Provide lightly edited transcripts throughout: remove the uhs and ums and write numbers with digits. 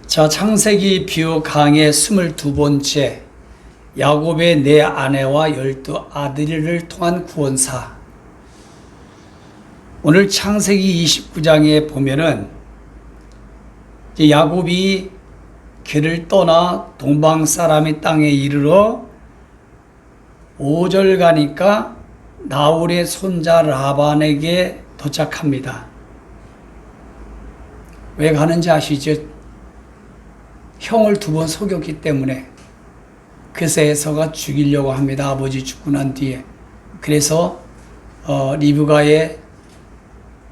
자, 창세기 비유 강의 22번째, 야곱의 네 아내와 12 아들을 통한 구원사. 오늘 창세기 29장에 보면은 야곱이 길을 떠나 동방 사람의 땅에 이르러 5절 가니까 나홀의 손자 라반에게 도착합니다. 왜 가는지 아시죠? 형을 2번 속였기 때문에. 그래서 에서가 죽이려고 합니다. 아버지 죽고 난 뒤에. 그래서 리브가의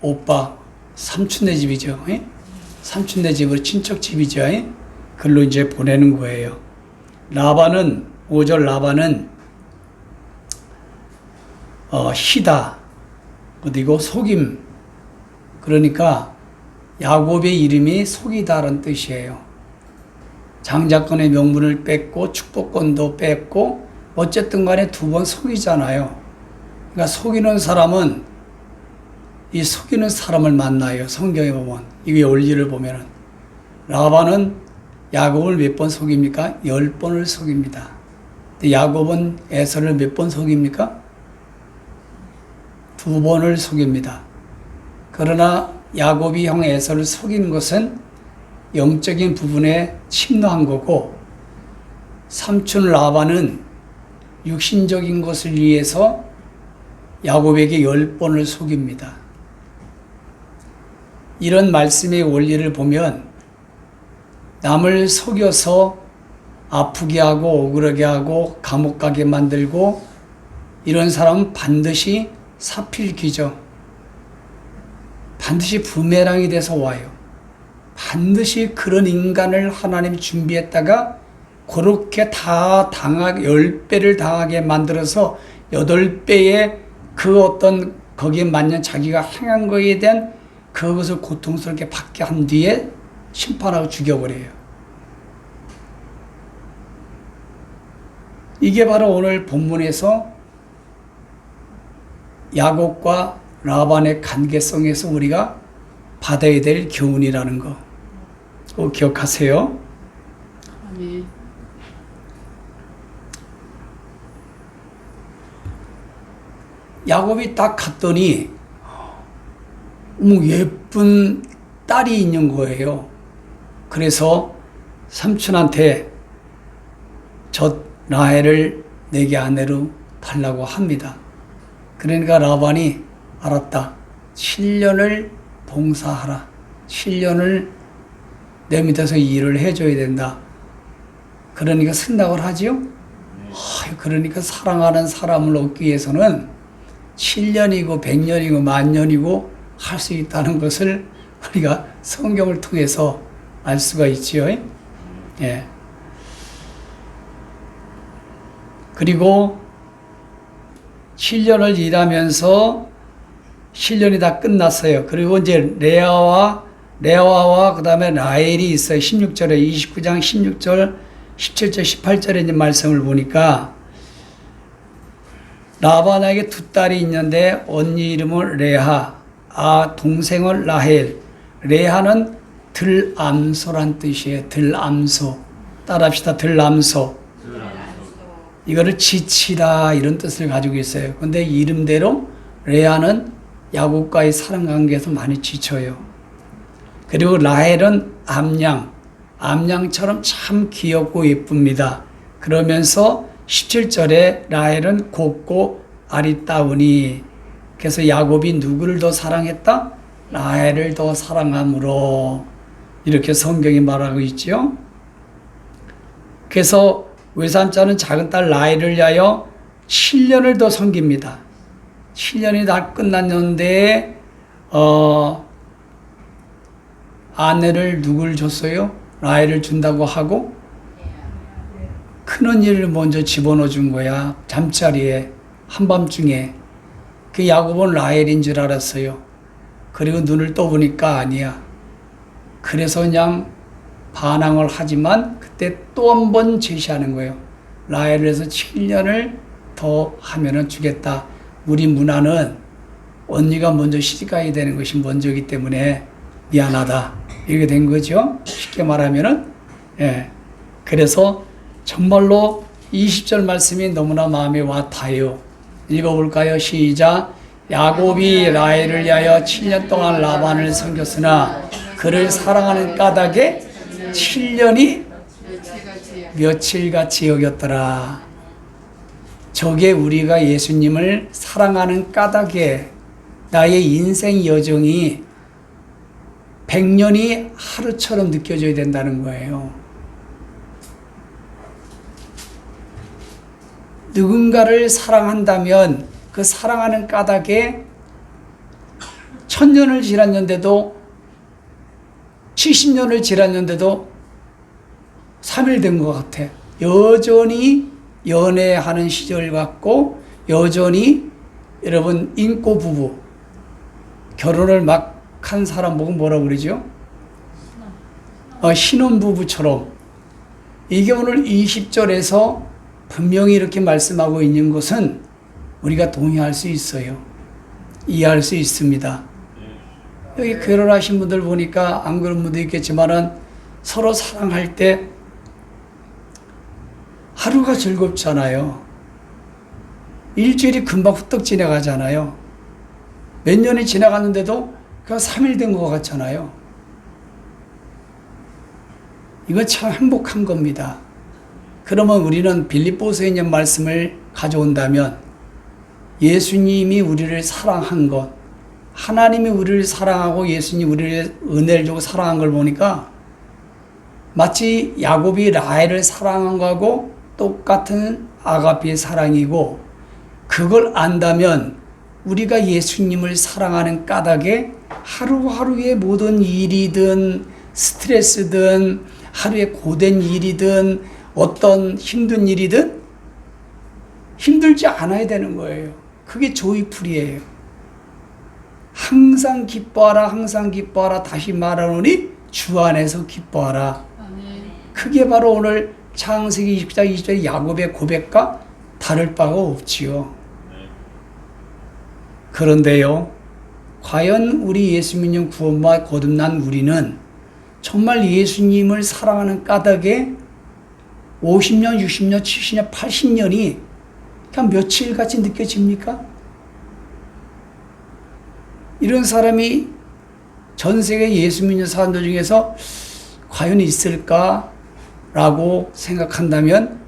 오빠, 삼촌네 집이죠. 삼촌네 집으로 친척 집이죠. 글로 이제 보내는 거예요. 라반은 5절 라반은 희다, 그리고 속임. 그러니까 야곱의 이름이 속이다라는 뜻이에요. 장자권의 명분을 뺐고 축복권도 뺐고 어쨌든 간에 2번 속이잖아요. 그러니까 속이는 사람은 이 속이는 사람을 만나요. 성경에 보면 이 원리를 보면은 라반은 야곱을 몇 번 속입니까? 10번을 속입니다. 근데 야곱은 에서를 몇 번 속입니까? 2번을 속입니다. 그러나 야곱이 형 에서를 속이는 것은 영적인 부분에 침노한 거고, 삼촌 라반은 육신적인 것을 위해서 야곱에게 10번을 속입니다. 이런 말씀의 원리를 보면 남을 속여서 아프게 하고 억울하게 하고 감옥 가게 만들고 이런 사람은 반드시 사필귀죠. 반드시 부메랑이 돼서 와요. 반드시 그런 인간을 하나님이 준비했다가 그렇게 다 10배를 당하게 만들어서 8배의 그 어떤 거기에 맞는 자기가 행한 거에 대한 그것을 고통스럽게 받게 한 뒤에 심판하고 죽여버려요. 이게 바로 오늘 본문에서 야곱과 라반의 관계성에서 우리가 받아야 될 교훈이라는 거 꼭 기억하세요. 네. 야곱이 딱 갔더니 예쁜 딸이 있는 거예요. 그래서 삼촌한테 저 라헬을 내게 아내로 달라고 합니다. 그러니까 라반이 알았다. 7년을 봉사하라. 7년을 내 밑에서 일을 해줘야 된다. 그러니까 승낙을 하지요. 그러니까 사랑하는 사람을 얻기 위해서는 7년이고 100년이고 1000년이고 할 수 있다는 것을 우리가 성경을 통해서 알 수가 있지요. 예. 그리고 7년을 일하면서 7년이 다 끝났어요. 그리고 이제 레아와 그 다음에 라헬이 있어요. 16절에 29장 16절 17절 18절에 이제 말씀을 보니까 라반에게 2딸이 있는데 언니 이름은 레아, 동생은 라헬. 레아는 들암소란 뜻이에요. 들암소. 따라합시다. 들암소. 이거를 지치다 이런 뜻을 가지고 있어요. 근데 이름대로 레아는 야곱과의 사랑 관계에서 많이 지쳐요. 그리고 라헬은 암양처럼 참 귀엽고 예쁩니다. 그러면서 17절에 라헬은 곱고 아리따우니, 그래서 야곱이 누구를 더 사랑했다? 라헬을 더 사랑함으로, 이렇게 성경이 말하고 있죠. 그래서 외삼자는 작은 딸 라헬을 위하여 7년을 더 섬깁니다. 7년이 다 끝났는데 아내를 누굴 줬어요? 라헬을 준다고 하고 큰언니를 먼저 집어넣어 준 거야. 잠자리에 한밤중에. 그 야곱은 라헬인 줄 알았어요. 그리고 눈을 떠보니까 아니야. 그래서 그냥 반항을 하지만 그때 또 한 번 제시하는 거예요. 라헬을 해서 7년을 더 하면은 주겠다. 우리 문화는 언니가 먼저 시집가야 되는 것이 먼저이기 때문에 미안하다. 이렇게 된 거죠. 쉽게 말하면은. 그래서 정말로 20절 말씀이 너무나 마음에 와 닿아요. 읽어볼까요? 시작. 야곱이 라헬을 위하여 7년 동안 라반을 섬겼으나 그를 사랑하는 까닭에 7년이 며칠같이 여겼더라. 저게 우리가 예수님을 사랑하는 까닭에 나의 인생 여정이 100년이 하루처럼 느껴져야 된다는 거예요. 누군가를 사랑한다면 그 사랑하는 까닭에 1000년을 지났는데도 70년을 지났는데도 3일 된 것 같아. 여전히 연애하는 시절 같고 여전히 여러분 인꼬 부부 결혼을 막 한 사람 보고 뭐라고 그러죠? 신혼부부처럼. 이게 오늘 20절에서 분명히 이렇게 말씀하고 있는 것은 우리가 동의할 수 있어요. 이해할 수 있습니다. 여기 결혼하신 분들 보니까 안 그런 분도 있겠지만은 서로 사랑할 때 하루가 즐겁잖아요. 일주일이 금방 후딱 지나가잖아요. 몇 년이 지나갔는데도 그가 3일 된 것 같잖아요. 이건 참 행복한 겁니다. 그러면 우리는 빌립보서에 있는 말씀을 가져온다면 예수님이 우리를 사랑한 것, 하나님이 우리를 사랑하고 예수님이 우리를 은혜를 주고 사랑한 걸 보니까 마치 야곱이 라헬을 사랑한 거하고 똑같은 아가페의 사랑이고, 그걸 안다면 우리가 예수님을 사랑하는 까닭에 하루하루의 모든 일이든 스트레스든 하루의 고된 일이든 어떤 힘든 일이든 힘들지 않아야 되는 거예요. 그게 조이풀이에요. 항상 기뻐하라, 항상 기뻐하라. 다시 말하노니 주 안에서 기뻐하라. 그게 바로 오늘 창세기 20장 20절의 야곱의 고백과 다를 바가 없지요. 그런데요, 과연 우리 예수 믿는 구원과 거듭난 우리는 정말 예수님을 사랑하는 까닭에 50년, 60년, 70년, 80년이 그냥 며칠같이 느껴집니까? 이런 사람이 전 세계 예수 믿는 사람들 중에서 과연 있을까라고 생각한다면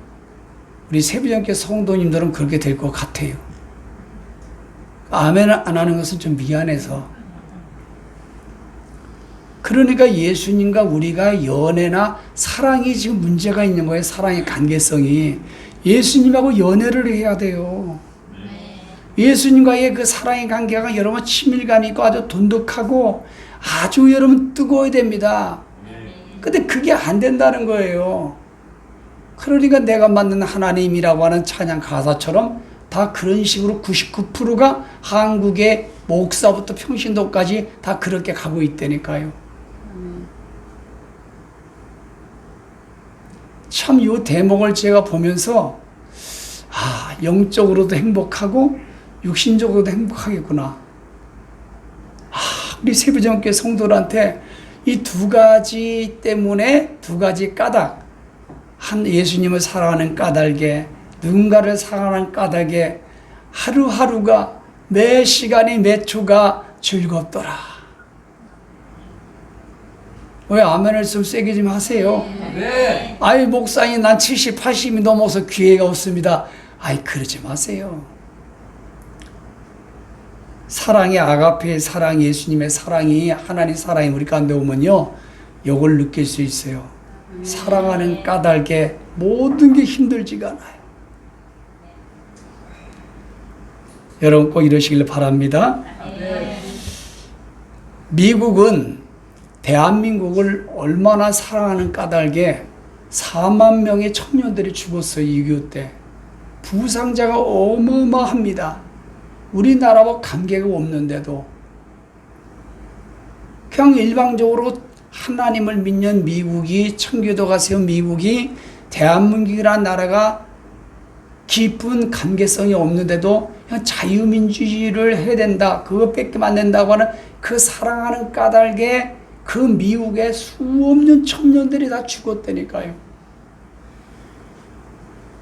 우리 세부정교 성도님들은 그렇게 될 것 같아요. 아멘 안 하는 것은 좀 미안해서. 그러니까 예수님과 우리가 연애나 사랑이 지금 문제가 있는 거예요. 사랑의 관계성이. 예수님하고 연애를 해야 돼요. 예수님과의 그 사랑의 관계가 여러분 친밀감이 있고 아주 돈독하고 아주 여러분 뜨거워야 됩니다. 근데 그게 안 된다는 거예요. 그러니까 내가 만든 하나님이라고 하는 찬양 가사처럼 다 그런 식으로 99%가 한국의 목사부터 평신도까지 다 그렇게 가고 있다니까요. 참 이 대목을 제가 보면서 영적으로도 행복하고 육신적으로도 행복하겠구나. 우리 세부정교회 성도들한테 이 두 가지 때문에 두 가지 까닭, 예수님을 사랑하는 까닭에 누군가를 사랑하는 까닭에 하루하루가 매 시간이 매 초가 즐겁더라. 왜 아멘을 좀 세게 좀 하세요. 네. 아이 목사님 난 70, 80이 넘어서 기회가 없습니다. 아이 그러지 마세요. 사랑의 아가페의 사랑, 예수님의 사랑이, 하나님 사랑이 우리 가운데 오면요, 이걸 느낄 수 있어요. 사랑하는 까닭에 모든 게 힘들지가 않아요. 여러분 꼭 이러시길 바랍니다. 미국은 대한민국을 얼마나 사랑하는 까닭에 4만 명의 청년들이 죽었어요. 6.25 때. 부상자가 어마어마합니다. 우리나라와 관계가 없는데도 그냥 일방적으로 하나님을 믿는 미국이, 청교도가 세운 미국이 대한민국이라는 나라가 깊은 관계성이 없는데도 그냥 자유민주주의를 해야 된다, 그거 뺏기면 안 된다고 하는 그 사랑하는 까닭에 그 미국의 수없는 청년들이 다 죽었다니까요.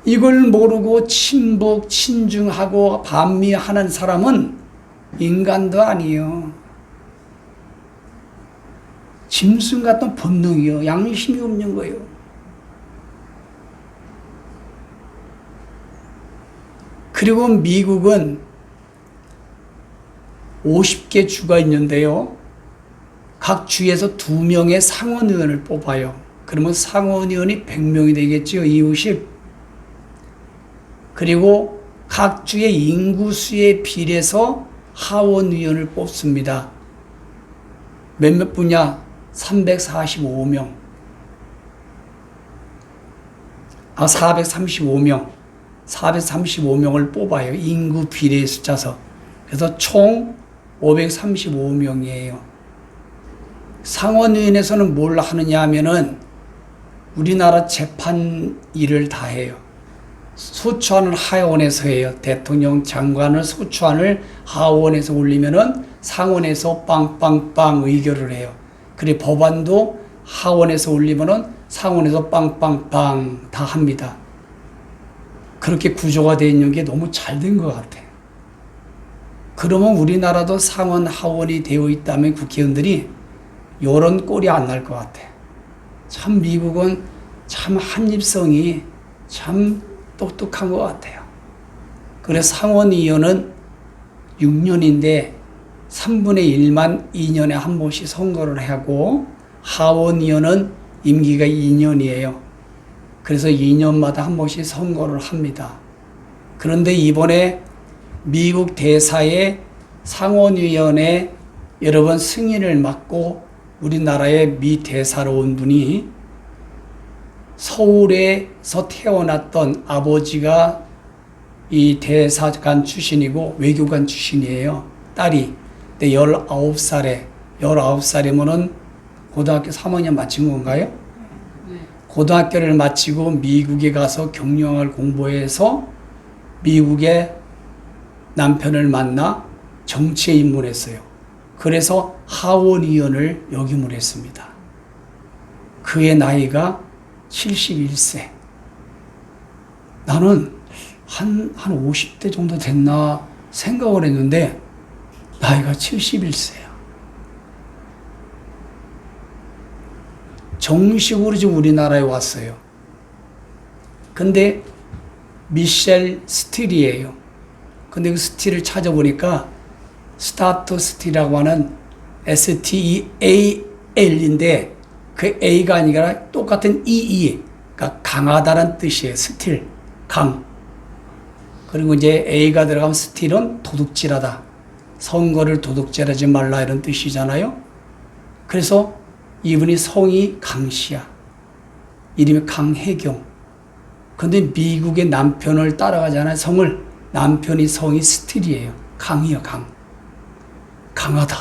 이걸 모르고 친북, 친중하고 반미하는 사람은 인간도 아니에요. 짐승 같은 본능이요. 양심이 없는 거예요. 그리고 미국은 50개 주가 있는데요. 각 주에서 2명의 상원의원을 뽑아요. 그러면 상원의원이 100명이 되겠죠. 250. 그리고 각 주의 인구수에 비례해서 하원의원을 뽑습니다. 몇몇 분야? 345명. 435명. 435명을 뽑아요. 인구 비례에 숫자서. 그래서 총 535명이에요. 상원의원에서는 뭘 하느냐 하면은 우리나라 재판 일을 다 해요. 소추안을 하원에서 해요. 대통령 장관을 소추안을 하원에서 올리면은 상원에서 빵빵빵 의결을 해요. 그리고 법안도 하원에서 올리면은 상원에서 빵빵빵 다 합니다. 그렇게 구조가 되어 있는 게 너무 잘 된 것 같아요. 그러면 우리나라도 상원 하원이 되어 있다면 국회의원들이 이런 꼴이 안 날 것 같아요. 참 미국은 참 한입성이 참 똑똑한 것 같아요. 그래서 상원의원은 6년인데 3분의 1만 2년에 한 번씩 선거를 하고 하원의원은 임기가 2년이에요. 그래서 2년마다 한 번씩 선거를 합니다. 그런데 이번에 미국 대사의 상원의원에 여러 번 승인을 받고 우리나라의 미 대사로 온 분이 서울에서 태어났던 아버지가 이 대사관 출신이고 외교관 출신이에요. 딸이. 근데 19살이면은 고등학교 3학년 마친 건가요? 고등학교를 마치고 미국에 가서 경영학을 공부해서 미국의 남편을 만나 정치에 입문했어요. 그래서 하원의원을 역임을 했습니다. 그의 나이가 71세. 나는 한 50대 정도 됐나 생각을 했는데 나이가 71세야. 정식으로 지금 우리나라에 왔어요. 근데 미셸 스틸이에요. 근데 그 스틸을 찾아보니까 스타트 스틸이라고 하는 STEAL인데 그 A가 아니라 똑같은 EE, 그러니까 강하다는 뜻이에요. 스틸, 강. 그리고 이제 A가 들어가면 스틸은 도둑질하다. 선거를 도둑질하지 말라 이런 뜻이잖아요. 그래서 이분이 성이 강씨야. 이름이 강혜경. 근데 미국의 남편을 따라가잖아요. 남편이 성이 스틸이에요. 강이요, 강. 강하다.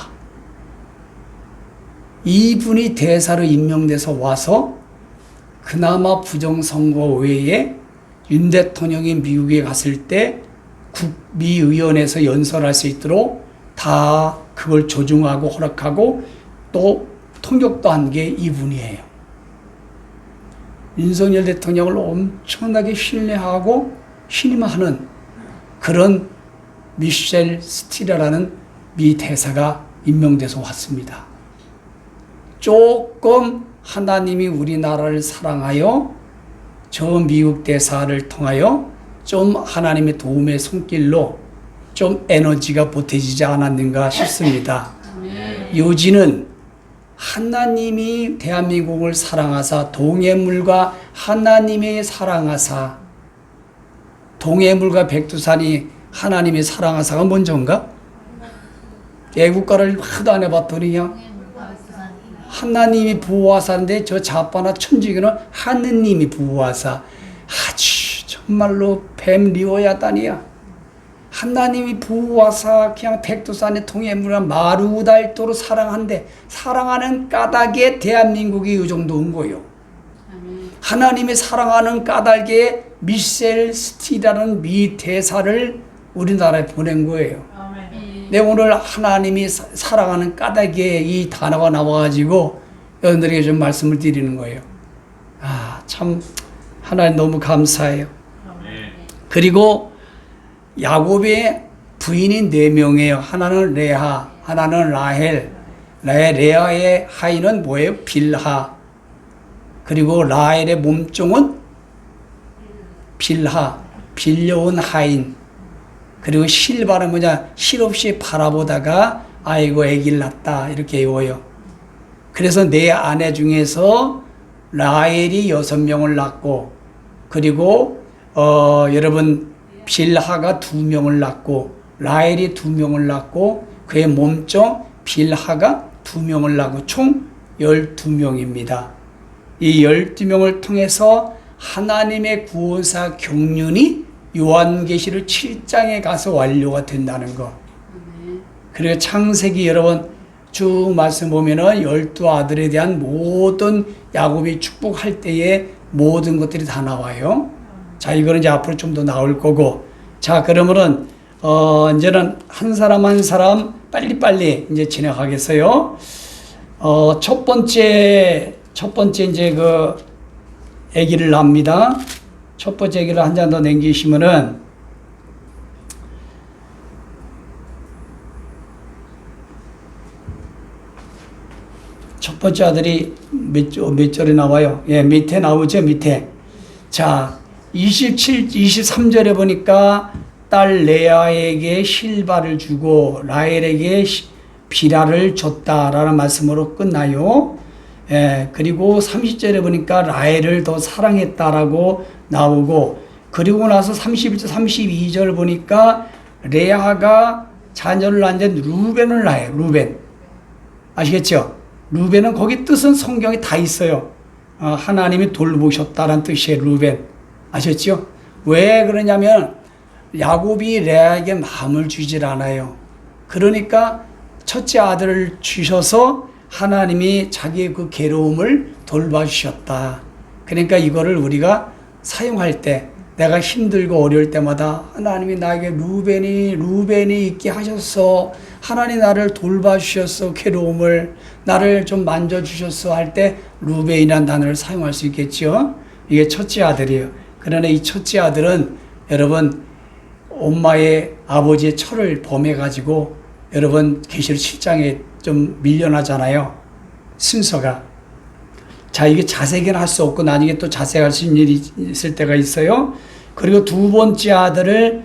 이분이 대사로 임명돼서 와서 그나마 부정선거 외에 윤 대통령이 미국에 갔을 때 국미의원에서 연설할 수 있도록 다 그걸 조정하고 허락하고 또 통역도 한 게 이분이에요. 윤석열 대통령을 엄청나게 신뢰하고 신임하는 그런 미셸 스틸이라는 미 대사가 임명돼서 왔습니다. 조금 하나님이 우리나라를 사랑하여 저 미국 대사를 통하여 좀 하나님의 도움의 손길로 좀 에너지가 보태지지 않았는가 싶습니다. 요지는 하나님이 대한민국을 사랑하사 동해물과 하나님의 사랑하사 동해물과 백두산이 하나님의 사랑하사가 먼저인가? 애국가를 하도 안 해봤더니 그냥 하나님이 부호하사인데 저 자빠나 천주교는 하느님이 부호하사 아주 정말로 뱀 리워야다니야. 하나님이 부호하사 그냥 백두산의 동해물을 마루달도로 사랑한데 사랑하는 까닭에 대한민국이 이 정도인 거요. 하나님이 사랑하는 까닭에 미셸 스틸이라는 미 대사를 우리나라에 보낸 거예요. 내 오늘 하나님이 살아가는 까닭에 이 단어가 나와가지고 여러분들에게 좀 말씀을 드리는 거예요. 아, 참 하나님 너무 감사해요. 그리고 야곱의 부인이 4명이에요. 하나는 레아, 하나는 라헬. 레아의 하인은 뭐예요? 빌하. 그리고 라헬의 몸종은 빌하, 빌려온 하인. 그리고 실바는 뭐냐? 실없이 바라보다가 아이고 아기를 낳았다 이렇게 외워요. 그래서 네 아내 중에서 라헬이 6명을 낳고, 그리고 여러분 빌하가 2명을 낳고, 라헬이 2명을 낳고, 그의 몸종 빌하가 2명을 낳고 총 12명입니다. 이 12명을 통해서 하나님의 구원사 경륜이 요한계시록 7장에 가서 완료가 된다는 거. 그리고 창세기 여러분 쭉 말씀 보면은 12아들에 대한 모든 야곱이 축복할 때에 모든 것들이 다 나와요. 자, 이거는 이제 앞으로 좀 더 나올 거고. 자, 그러면은 이제는 한 사람 한 사람 빨리빨리 이제 진행하겠어요. 첫 번째 이제 그 아기를 낳습니다. 첫 번째 아기를 한 잔 더 남기시면은 첫 번째 아들이 몇 절에 나와요? 예, 밑에 나오죠, 밑에. 자, 23절에 보니까 딸 레아에게 실바를 주고 라헬에게 비라를 줬다라는 말씀으로 끝나요. 예, 그리고 30절에 보니까 라헬을 더 사랑했다라고 나오고, 그리고 나서 31절, 32절 보니까 레아가 자녀를 낳은 루벤을 낳아요. 루벤. 아시겠죠? 루벤은 거기 뜻은 성경에 다 있어요. 하나님이 돌보셨다는 뜻이에요. 루벤. 아셨죠? 왜 그러냐면 야곱이 레아에게 마음을 주질 않아요. 그러니까 첫째 아들을 주셔서 하나님이 자기의 그 괴로움을 돌봐주셨다. 그러니까 이거를 우리가 사용할 때, 내가 힘들고 어려울 때마다 하나님이 나에게 루벤이 있게 하셨어. 하나님 나를 돌봐주셨어. 괴로움을 나를 좀 만져주셨어 할 때 루벤이라는 단어를 사용할 수 있겠죠. 이게 첫째 아들이에요. 그러나 이 첫째 아들은 여러분 엄마의 아버지의 철을 범해가지고 여러분 계시록 7장에 좀 밀려나잖아요. 순서가. 자, 이게 자세히는 할 수 없고 나중에 또 자세히 할 수 있는 일이 있을 때가 있어요. 그리고 두 번째 아들을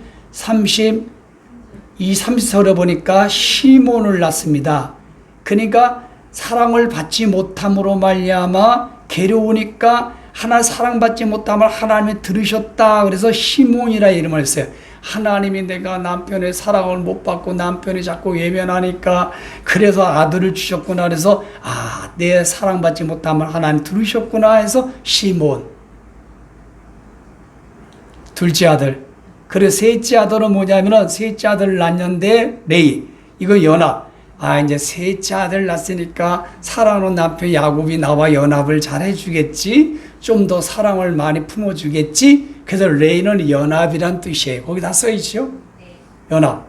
30절에 보니까 시몬을 낳습니다. 그러니까 사랑을 받지 못함으로 말미암아 괴로우니까 하나 사랑받지 못함을 하나님이 들으셨다. 그래서 시몬이라 이름을 했어요. 하나님이 내가 남편의 사랑을 못 받고 남편이 자꾸 외면하니까 그래서 아들을 주셨구나. 그래서 내 사랑받지 못함을 하나님 들으셨구나 해서 시몬. 둘째 아들. 그리고 셋째 아들은 뭐냐면은 셋째 아들을 낳았는데 레이. 이거 연합. 이제 셋째 아들 낳았으니까 사랑하는 남편 야곱이 나와 연합을 잘 해주겠지. 좀 더 사랑을 많이 품어주겠지. 그래서 레이는 연합이란 뜻이에요. 거기 다 써있죠? 연합.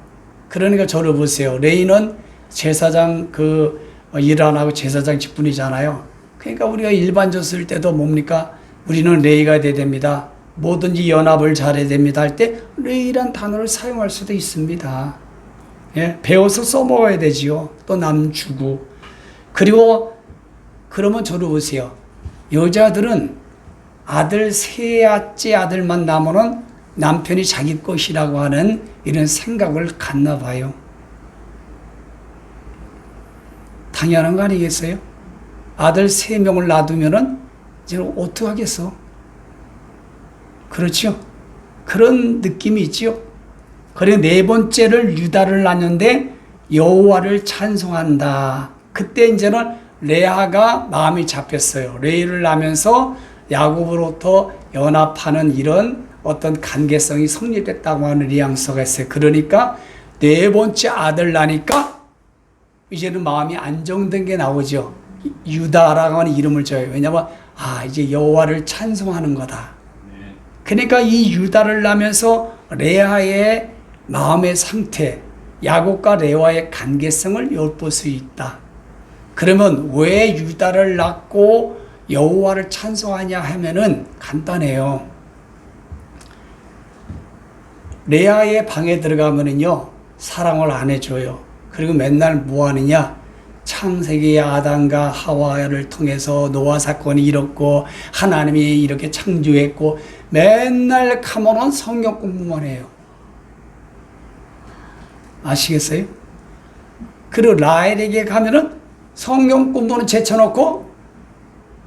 그러니까 저를 보세요. 레이는 제사장 일 안 하고 제사장 직분이잖아요. 그러니까 우리가 일반적 쓸 때도 뭡니까? 우리는 레이가 돼야 됩니다. 뭐든지 연합을 잘해야 됩니다 할 때 레이란 단어를 사용할 수도 있습니다. 예? 배워서 써먹어야 되지요. 또 남 주고. 그리고 그러면 저를 보세요. 여자들은 아들 셋째 아들만 낳으면 남편이 자기 것이라고 하는 이런 생각을 갖나 봐요. 당연한 거 아니겠어요? 아들 3명을 놔두면은 이제 어떻게 하겠어? 그렇죠? 그런 느낌이 있지요. 그리고 네 번째를 유다를 낳았는데 여호와를 찬송한다. 그때 이제는 레아가 마음이 잡혔어요. 레이를 낳으면서 야곱으로부터 연합하는 이런 어떤 관계성이 성립됐다고 하는 뉘앙스가 있어요. 그러니까 네 번째 아들 낳으니까 이제는 마음이 안정된 게 나오죠. 유다라고 하는 이름을 줘요. 왜냐하면 이제 여호와를 찬송하는 거다. 그러니까 이 유다를 낳으면서 레아의 마음의 상태, 야곱과 레아의 관계성을 엿볼 수 있다. 그러면 왜 유다를 낳고 여호와를 찬송하냐 하면은 간단해요. 레아의 방에 들어가면은요, 사랑을 안 해줘요. 그리고 맨날 뭐 하느냐? 창세기 아담과 하와를 통해서 노아 사건이 일었고 하나님이 이렇게 창조했고 맨날 가면은 성경 공부만 해요. 아시겠어요? 그리고 라헬에게 가면은 성경 공부는 제쳐놓고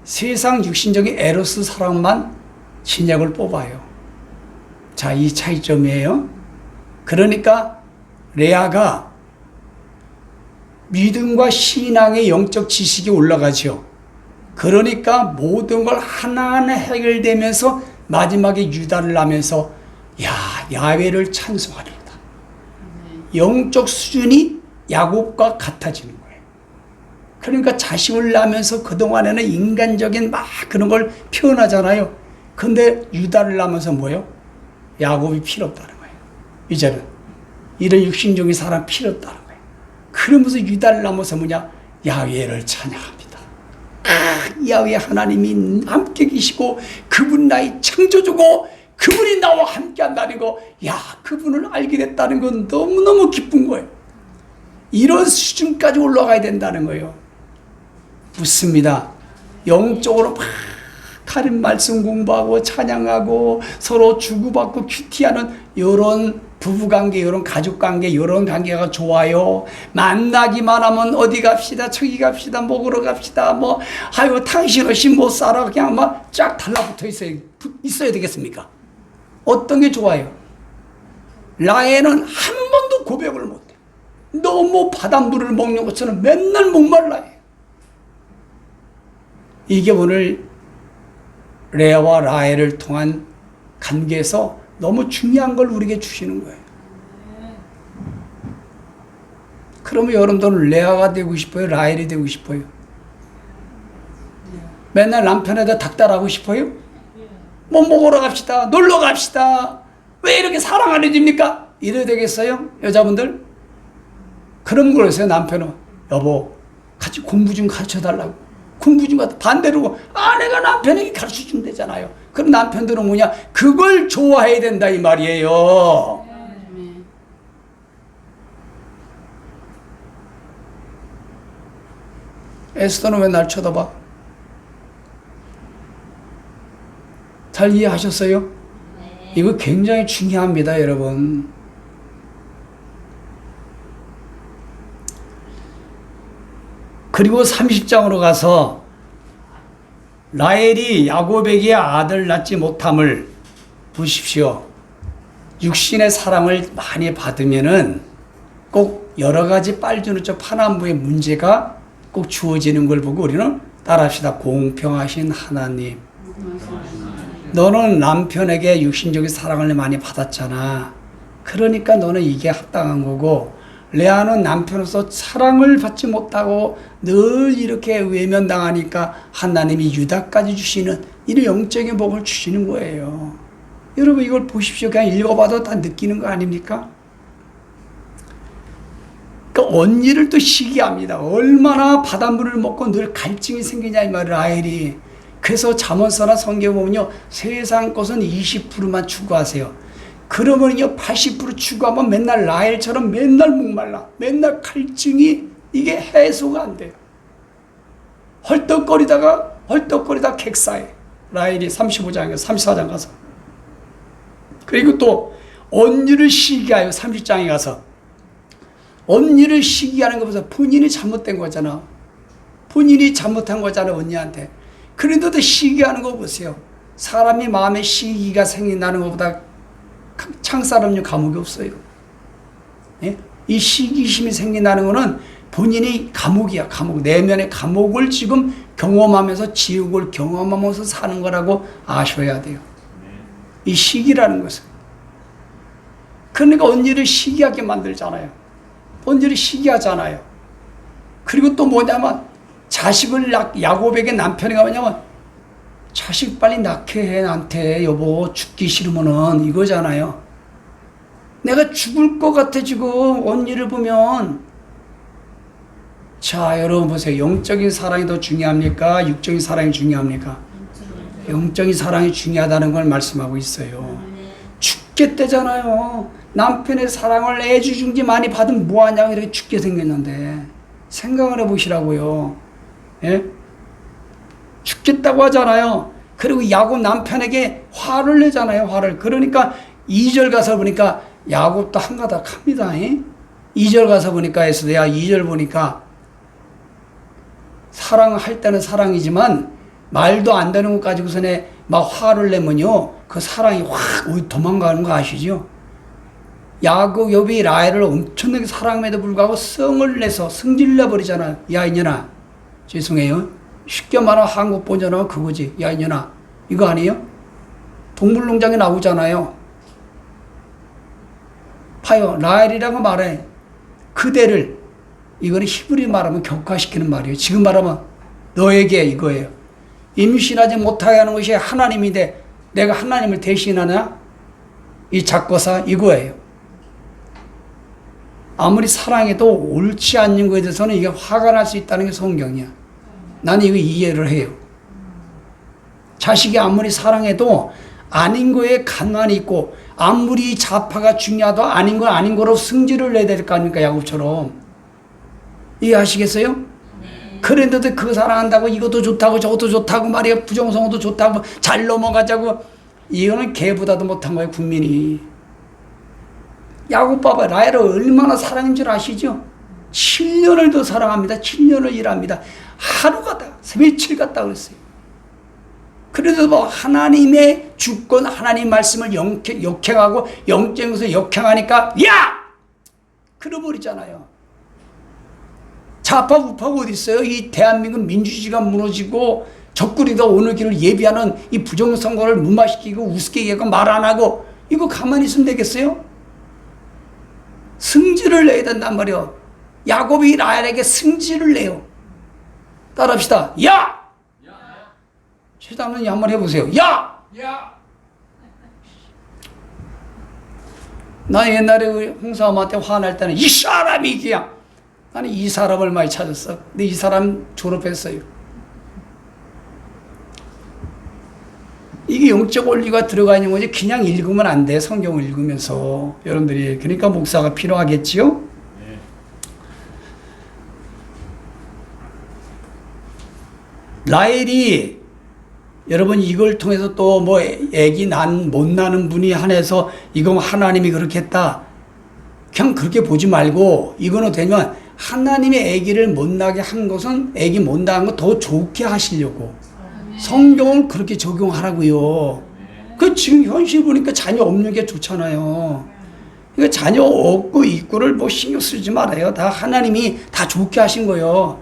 세상 육신적인 에로스 사랑만 신약을 뽑아요. 자, 이 차이점이에요. 그러니까 레아가 믿음과 신앙의 영적 지식이 올라가죠. 그러니까 모든 걸 하나하나 해결되면서 마지막에 유다를 낳으면서 야훼를 찬송하리로다. 영적 수준이 야곱과 같아지는 거예요. 그러니까 자식을 낳으면서 그동안에는 인간적인 막 그런 걸 표현하잖아요. 근데 유다를 낳으면서 뭐예요? 야곱이 필요 없다는 거예요. 이제는 이런 육신적인 사람 필요 없다는 거예요. 그러면서 유다를 낳으면서 뭐냐? 야훼를 찬양합니다. 야훼 하나님이 함께 계시고 그분 나의 창조주고 그분이 나와 함께 한다는 거, 그분을 알게 됐다는 건 너무너무 기쁜 거예요. 이런 수준까지 올라가야 된다는 거예요. 묻습니다. 영적으로 막 하나님 말씀 공부하고 찬양하고 서로 주고받고 큐티하는 이런 부부관계, 이런 가족관계, 이런 관계가 좋아요. 만나기만 하면 어디 갑시다, 저기 갑시다, 먹으러 갑시다, 당신 없이 못 살아. 그냥 막 쫙 달라붙어 있어야 되겠습니까? 어떤 게 좋아요? 라헬은 한 번도 고백을 못해. 너무 바닷물을 먹는 것처럼 맨날 목말라요. 이게 오늘 레아와 라헬을 통한 관계에서 너무 중요한 걸 우리에게 주시는 거예요. 그러면 여러분들은 레아가 되고 싶어요? 라헬이 되고 싶어요? 맨날 남편에다 닥달하고 싶어요? 먹으러 갑시다. 놀러 갑시다. 왜 이렇게 사랑 안 해줍니까? 이래야 되겠어요? 여자분들? 그런 걸 해서요, 남편은. 여보, 같이 공부 좀 가르쳐 달라고. 공부 좀 반대로 아내가 남편에게 가르쳐 준대잖아요. 그럼 남편들은 뭐냐? 그걸 좋아해야 된다 이 말이에요. 에스더는 왜 날 쳐다봐? 잘 이해하셨어요? 이거 굉장히 중요합니다, 여러분. 그리고 30장으로 가서 라헬이 야곱에게 아들 낳지 못함을 보십시오. 육신의 사랑을 많이 받으면은 꼭 여러 가지 빨주노초 파남부의 문제가 꼭 주어지는 걸 보고 우리는 따라합시다. 공평하신 하나님. 너는 남편에게 육신적인 사랑을 많이 받았잖아. 그러니까 너는 이게 합당한 거고, 레아는 남편으로서 사랑을 받지 못하고 늘 이렇게 외면당하니까 하나님이 유다까지 주시는 이런 영적인 복을 주시는 거예요. 여러분 이걸 보십시오. 그냥 읽어봐도 다 느끼는 거 아닙니까? 그러니까 언니를 또 시기합니다. 얼마나 바닷물을 먹고 늘 갈증이 생기냐 이 말을 라헬이. 그래서 잠언서나 성경 보면요, 세상 것은 20%만 추구하세요. 그러면요 80% 추구하면 맨날 라헬처럼 맨날 목말라, 맨날 갈증이 이게 해소가 안 돼요. 헐떡거리다 객사해. 라헬이 35장에 34장 가서. 그리고 또 언니를 시기하여 30장에 가서 언니를 시기하는 거 보세요. 본인이 잘못된 거잖아. 본인이 잘못한 거잖아, 언니한테. 그런데도 시기하는 거 보세요. 사람이 마음에 시기가 생긴다는 것보다 창사람용 감옥이 없어요. 예? 이 시기심이 생긴다는 것은 본인이 감옥이야, 감옥. 내면의 감옥을 지금 경험하면서 지옥을 경험하면서 사는 거라고 아셔야 돼요. 이 시기라는 것은. 그러니까 언니를 시기하게 만들잖아요. 언니를 시기하잖아요. 그리고 또 뭐냐면 자식을 야곱에게 남편이 뭐냐면 자식 빨리 낳게 해 나한테 여보 죽기 싫으면은 이거잖아요. 내가 죽을 것 같아 지금 언니를 보면. 자, 여러분 보세요. 영적인 사랑이 더 중요합니까? 육적인 사랑이 중요합니까? 영적인 사랑이 중요하다는 걸 말씀하고 있어요. 죽겠대잖아요. 남편의 사랑을 애지중지 많이 받으면 뭐하냐고 이렇게 죽게 생겼는데 생각을 해보시라고요. 예? 죽겠다고 하잖아요. 그리고 야곱 남편에게 화를 내잖아요. 화를. 그러니까 2절 가서 보니까 야곱도 한가닥 합니다. 2절 가서 보니까 에스더야 2절 보니까 사랑할 때는 사랑이지만 말도 안 되는 것 가지고서는 막 화를 내면요 그 사랑이 확 도망가는 거 아시죠? 야곱이 라헬을 엄청나게 사랑함에도 불구하고 성을 내서 승질 내버리잖아요. 야 이년아, 죄송해요. 쉽게 말하면 한국 본전은 그거지. 야 이년아, 이거 아니에요? 동물농장에 나오잖아요. 봐요. 라헬이라고 말해. 그대를, 이거는 히브리 말하면 격화시키는 말이에요. 지금 말하면 너에게 이거예요. 임신하지 못하게 하는 것이 하나님인데 내가 하나님을 대신하냐? 이 작거사 이거예요. 아무리 사랑해도 옳지 않는 것에 대해서는 이게 화가 날 수 있다는 게 성경이야. 나는 이거 이해를 해요. 자식이 아무리 사랑해도 아닌 거에 간만이 있고 아무리 자파가 중요하도 아닌 건 아닌 거로 승질을 내야 될 거 아닙니까? 야곱처럼. 이해하시겠어요? 그런데도 그 사랑한다고 이것도 좋다고 저것도 좋다고 말이야. 부정성어도 좋다고 잘 넘어가자고. 이거는 개보다도 못한 거예요. 국민이. 야곱 봐봐. 라헬을 얼마나 사랑인 줄 아시죠? 7년을 더 사랑합니다. 7년을 일합니다. 하루가 다 며칠 갔다 그랬어요. 그래도 뭐 하나님의 주권, 하나님 말씀을 역행하고 영적에서 역행하니까 야! 그러버리잖아요. 좌파 우파가 어디 있어요? 이 대한민국 민주주의가 무너지고 적그리가 오는 길을 예비하는 이 부정선거를 무마시키고 우습게 얘기하고 말 안 하고 이거 가만히 있으면 되겠어요? 승질을 내야 된단 말이에요. 야곱이 라헬에게 승질을 내요. 따라합시다. 야! 최장로님 한번 해보세요. 야! 나 옛날에 우리 홍사함한테 화날 때는 이 사람이 그냥 나는 이 사람을 많이 찾았어. 근데 이 사람 졸업했어요. 이게 영적 원리가 들어가 있는 거지 그냥 읽으면 안 돼. 성경을 읽으면서 여러분들이. 그러니까 목사가 필요하겠지요. 네. 라헬이 여러분 이걸 통해서 또 뭐 애기 못 낳는 분이 한해서 이거 하나님이 그렇게 했다. 그냥 그렇게 보지 말고 이거는 되면 하나님의 애기를 못 나게 한 것은 애기 못 낳은 거 더 좋게 하시려고 성경을 그렇게 적용하라고요. 그 지금 현실 보니까 자녀 없는 게 좋잖아요. 그러니까 자녀 없고 있고를 뭐 신경 쓰지 말아요. 다 하나님이 다 좋게 하신 거예요.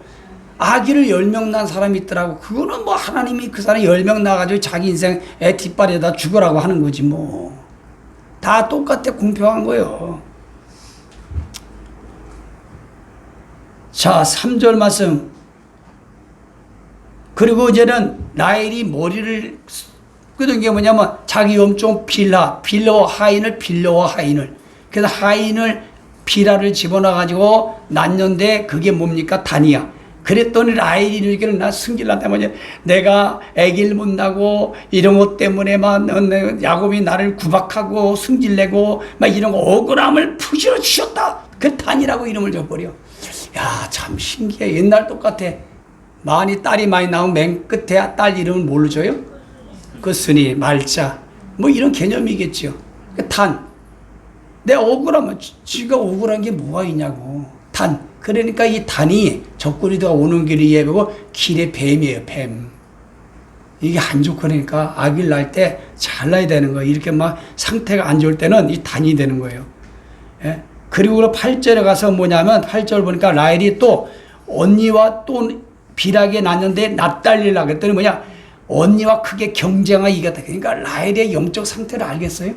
아기를 10명 낳은 사람이 있더라고. 그거는 뭐 하나님이 그 사람 10명 낳아가지고 자기 인생 애 뒷발에다 죽으라고 하는 거지 뭐. 다 똑같아. 공평한 거예요. 자, 3절 말씀. 그리고 이제는 라헬이 머리를 끄는 게 뭐냐면 자기 염종 빌라와 하인을 그래서 하인을 빌라를 집어넣어가지고 낳는데 그게 뭡니까? 단이야. 그랬더니 라헬이 이르기를 나 승질난다 뭐냐 내가 아기를 못 낳고 이런 것 때문에만 야곱이 나를 구박하고 승질내고 막 이런 거 억울함을 푸시러 주셨다. 그 단이라고 이름을 줘버려. 야, 참 신기해. 옛날 똑같아. 딸이 많이 나오면 맨 끝에 딸 이름을 뭘로 줘요? 그 순이, 말자. 뭐 이런 개념이겠죠. 단. 내 억울하면, 지가 억울한 게 뭐가 있냐고. 단. 그러니까 이 단이 적그리도가 오는 길이 예배고 길의 뱀이에요, 뱀. 이게 안 좋고 그러니까 아기를 낳을 때 잘 낳아야 되는 거예요. 이렇게 막 상태가 안 좋을 때는 이 단이 되는 거예요. 예? 그리고 8절에 가서 뭐냐면 8절 보니까 라헬이 또 언니와 또 빌하게 낳는데 납달리를 하겠더니 뭐냐 언니와 크게 경쟁하여 이겼다. 그러니까 라헬의 영적 상태를 알겠어요?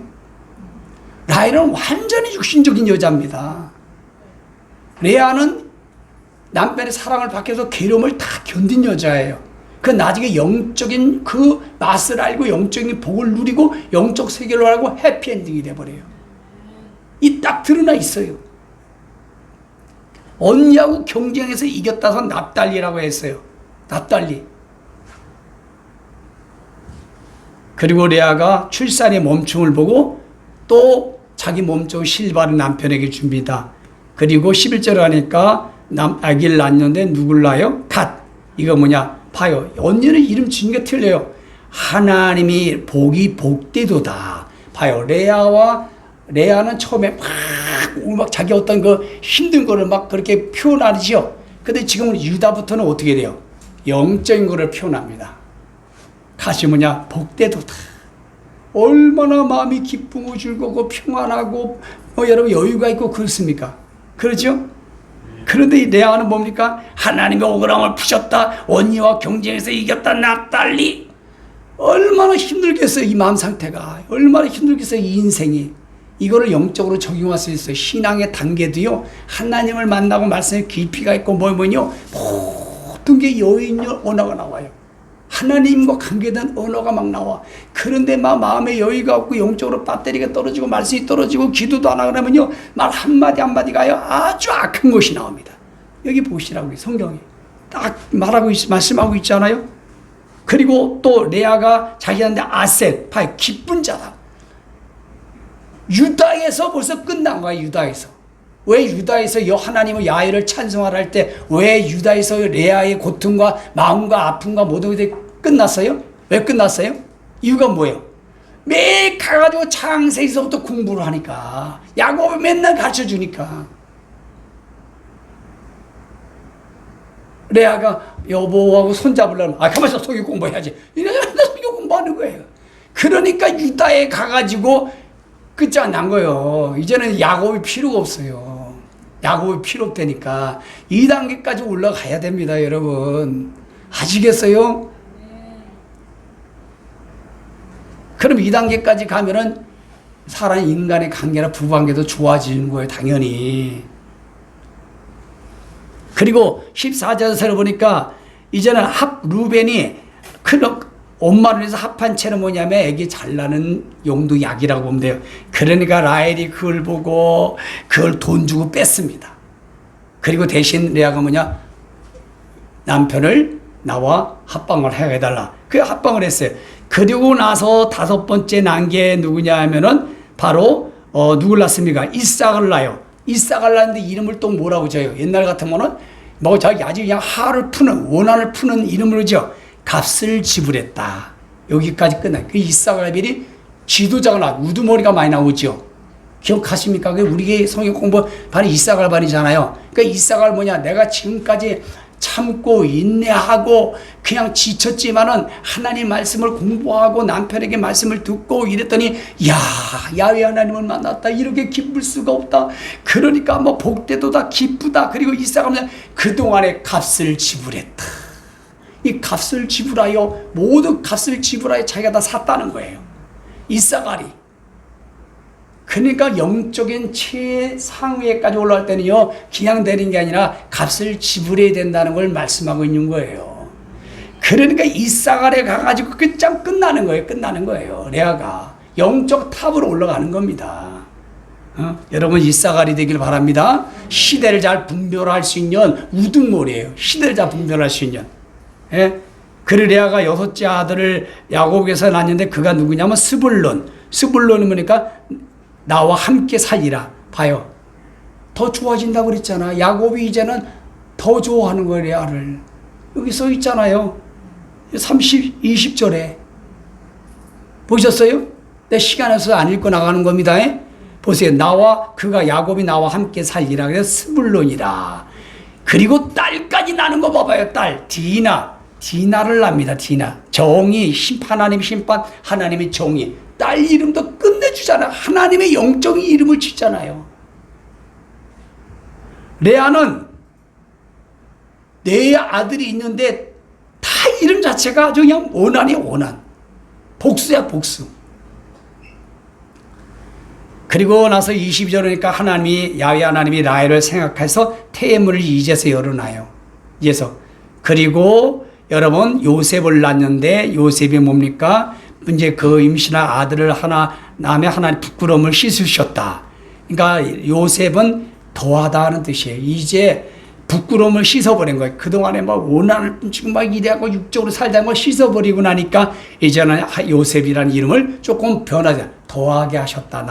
라헬은 완전히 육신적인 여자입니다. 레아는 남편의 사랑을 받고서 괴로움을 다 견딘 여자예요. 그 나중에 영적인 그 맛을 알고 영적인 복을 누리고 영적 세계를 알고 해피엔딩이 돼버려요. 이 딱 드러나 있어요. 언니하고 경쟁해서 이겼다서 납달리라고 했어요. 납달리. 그리고 레아가 출산의 멈춤을 보고 또 자기 몸종 실바를 남편에게 줍니다. 그리고 11절 하니까 아기를 낳는데 누굴 낳아요? 갓. 이거 뭐냐? 봐요. 언니는 이름 지은 게 틀려요. 하나님이 복이 복되도다. 봐요. 레아는 처음에 막 자기 어떤 그 힘든 거를 막 그렇게 표현하죠. 근데 지금 유다부터는 어떻게 돼요? 영적인 거를 표현합니다. 다시 뭐냐? 복되도다. 얼마나 마음이 기쁘고 즐겁고 평안하고 여러분 여유가 있고 그렇습니까? 그렇죠? 그런데 이 레아는 뭡니까? 하나님의 억울함을 푸셨다. 언니와 경쟁해서 이겼다. 납달리. 얼마나 힘들겠어요. 이 마음 상태가. 얼마나 힘들겠어요. 이 인생이. 이거를 영적으로 적용할 수 있어요. 신앙의 단계도요. 하나님을 만나고 말씀에 깊이가 있고 뭐요. 모든 게 여인의 언어가 나와요. 하나님과 관계된 언어가 막 나와. 그런데 막 마음에 여유가 없고 영적으로 배터리가 떨어지고 말씀이 떨어지고 기도도 안 하면요. 말 한마디 한마디가요. 아주 악한 것이 나옵니다. 여기 보시라고요. 성경이. 딱 말씀하고 있잖아요. 그리고 또 레아가 자기한테 아셋, 기쁜 자다. 유다에서 벌써 끝난 거야. 유다에서. 왜 유다에서 하나님의 야훼를 찬송하라 할 때 왜 유다에서 레아의 고통과 마음과 아픔과 모든 것들이 끝났어요? 왜 끝났어요? 이유가 뭐예요? 매일 가가지고 창세기서부터 공부를 하니까 야곱이 맨날 가르쳐주니까 레아가 여보하고 손잡으려면 가만히 있어. 성경 공부해야지. 이래서 성경 공부하는 거예요. 그러니까 유다에 가가지고 끝장 난 거예요. 이제는 야곱이 필요가 없어요. 야곱이 필요 없다니까 2단계까지 올라가야 됩니다. 여러분 아시겠어요? 그럼 2단계까지 가면은 사람 인간의 관계나 부부관계도 좋아지는 거예요. 당연히. 그리고 14절에서 보니까 이제는 루벤이 엄마를 위해서 합한 채는 뭐냐면 애기 잘 나는 용도 약이라고 보면 돼요. 그러니까 라헬이 그걸 보고 그걸 돈 주고 뺐습니다. 그리고 대신 레아가 뭐냐? 남편을 나와 합방을 해달라. 그 합방을 했어요. 그리고 나서 5번째 난 게 누구냐 하면은 바로 누굴 낳습니까? 이삭을 낳아요. 이삭을 낳는데 이름을 또 뭐라고 져요? 옛날 같으면은 뭐 자기 아주 그냥 하를 푸는 원한을 푸는 이름으로 죠. 값을 지불했다. 여기까지 끝나요. 그 이삭을벨이 지도자가 우두머리가 많이 나오죠. 기억하십니까? 우리 성경 공부 반이 이삭을반이잖아요. 그러니까 이삭을 뭐냐? 내가 지금까지 참고 인내하고 그냥 지쳤지만은 하나님 말씀을 공부하고 남편에게 말씀을 듣고 이랬더니 야훼 하나님을 만났다. 이렇게 기쁠 수가 없다. 그러니까 뭐 복되도다 기쁘다. 그리고 이삭은 그동안의 값을 지불했다. 이 값을 지불하여 모든 값을 지불하여 자기가 다 샀다는 거예요. 이삭이. 그러니까 영적인 최상위에까지 올라갈 때는요 그냥 되는 게 아니라 값을 지불해야 된다는 걸 말씀하고 있는 거예요. 그러니까 이삭에 가가지고 끝장 끝나는 거예요. 레아가 영적 탑으로 올라가는 겁니다. 여러분 이삭이 되길 바랍니다. 시대를 잘 분별할 수 있는 우두머리예요. 시대를 잘 분별할 수 있는. 예? 그래 레아가 6째 아들을 야곱에서 낳았는데 그가 누구냐면 스불론이 뭐니까 나와 함께 살리라. 봐요. 더 좋아진다고 그랬잖아. 야곱이 이제는 더 좋아하는 거예요. 레아를. 여기 써 있잖아요. 20절에 보셨어요? 내 시간에서 안 읽고 나가는 겁니다. 보세요. 그가 야곱이 나와 함께 살리라. 그래서 스불론이라. 그리고 딸까지 나는 거 봐봐요. 딸 디나를 납니다. 디나. 정의, 하나님 심판, 하나님의 정의. 딸 이름도 끝내주잖아. 하나님의 영적인 이름을 짓잖아요. 레아는 네 아들이 있는데 다 이름 자체가 아주 그냥 원한이야. 원한. 복수야. 복수. 그리고 나서 22절이니까 야훼 하나님이 라헬을 생각해서 태문을 이제서 열어놔요. 그리고 여러분 요셉을 낳았는데 요셉이 뭡니까? 이제 그 임신한 아들을 하나 낳으면 하나님 부끄러움을 씻으셨다. 그러니까 요셉은 더하다 하는 뜻이에요. 이제 부끄러움을 씻어버린 거예요. 그동안에 막 원한을 지금 막 이래하고 육적으로 살다 막 씻어버리고 나니까 이제는 요셉이라는 이름을 조금 변하자. 더하게 하셨다.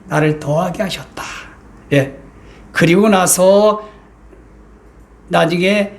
나를 더하게 하셨다. 예. 그리고 나서 나중에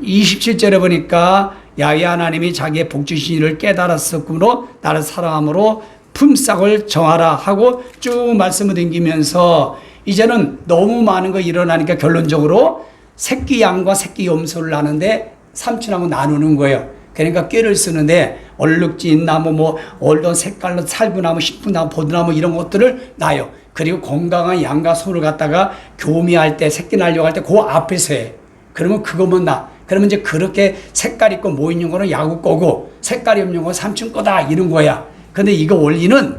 27절에 보니까 야훼 하나님이 자기의 복 주신 일을 깨달았었으므로 나를 사랑함으로 품삯을 정하라 하고 쭉 말씀을 남기면서 이제는 너무 많은 거 일어나니까 결론적으로 새끼 양과 새끼 염소를 나누는데 삼촌하고 나누는 거예요. 그러니까 꾀를 쓰는데 얼룩진 나무, 뭐 어떤 색깔로 살구나무, 신풍나무, 보드나무 이런 것들을 놔요. 그리고 건강한 양과 소를 갖다가 교미할 때, 새끼 날려고 할 때 그 앞에서 해. 그러면 그것만 나. 그러면 이제 그렇게 색깔 있고 뭐 있는 거는 야구 거고 색깔이 없는 건 삼촌 거다 이런 거야. 근데 이거 원리는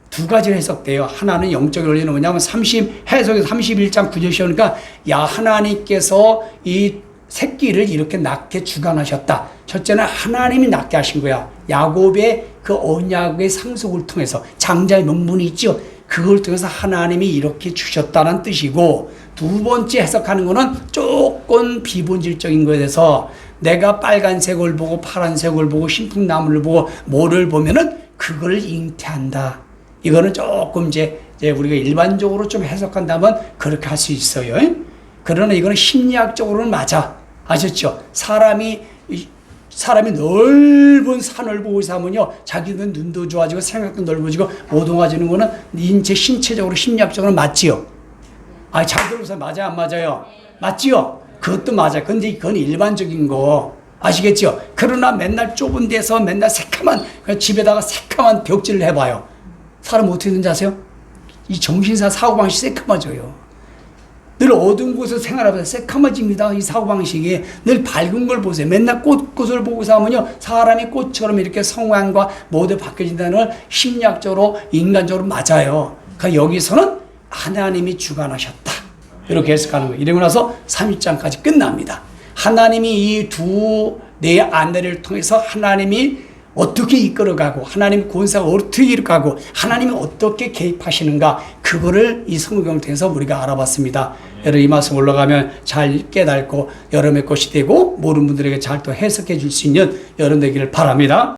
두 가지로 해석돼요. 하나는 영적인 원리는 뭐냐면 해석에서 31장 9절 시오니까 야 하나님께서 이 새끼를 이렇게 낳게 주관하셨다. 첫째는 하나님이 낳게 하신 거야. 야곱의 그 언약의 상속을 통해서 장자의 명분이 있죠. 그걸 통해서 하나님이 이렇게 주셨다는 뜻이고, 두 번째 해석하는 거는 조금 비본질적인 거에 대해서 내가 빨간색을 보고 파란색을 보고 신풍나무를 보고 뭐를 보면은 그걸 잉태한다. 이거는 조금 이제 우리가 일반적으로 좀 해석한다면 그렇게 할 수 있어요. 그러나 이거는 심리학적으로는 맞아. 아셨죠? 사람이 넓은 산을 보고 있으면요, 자기는 눈도 좋아지고 생각도 넓어지고 모동화지는 거는 신체적으로 심리학적으로 맞지요. 잘 들어보세요. 맞아요, 안 맞아요? 맞지요? 그것도 맞아요. 근데 그건 일반적인 거 아시겠죠? 그러나 맨날 좁은 데서 맨날 집에다가 새카만 벽지를 해봐요. 사람 어떻게 되는지 아세요? 이 정신사 사고방식 새카마져요. 늘 어두운 곳에서 생활하면서 새카마집니다. 이 사고방식이. 늘 밝은 걸 보세요. 맨날 꽃을 보고 사면요, 사람이 꽃처럼 이렇게 성향과 모두 바뀌어진다는 걸 심리학적으로 인간적으로 맞아요. 그러니까 여기서는 하나님이 주관하셨다. 이렇게 해석하는 거예요. 이러고 나서 3장까지 끝납니다. 하나님이 네 아내를 통해서 하나님이 어떻게 이끌어가고 하나님의 권세가 어떻게 이끌어가고 하나님이 어떻게 개입하시는가, 그거를 이 성경을 통해서 우리가 알아봤습니다. 여러분 이 말씀 올라가면 잘 깨닫고 여러분의 것이 되고 모르는 분들에게 잘 또 해석해 줄 수 있는 여러분 되기를 바랍니다.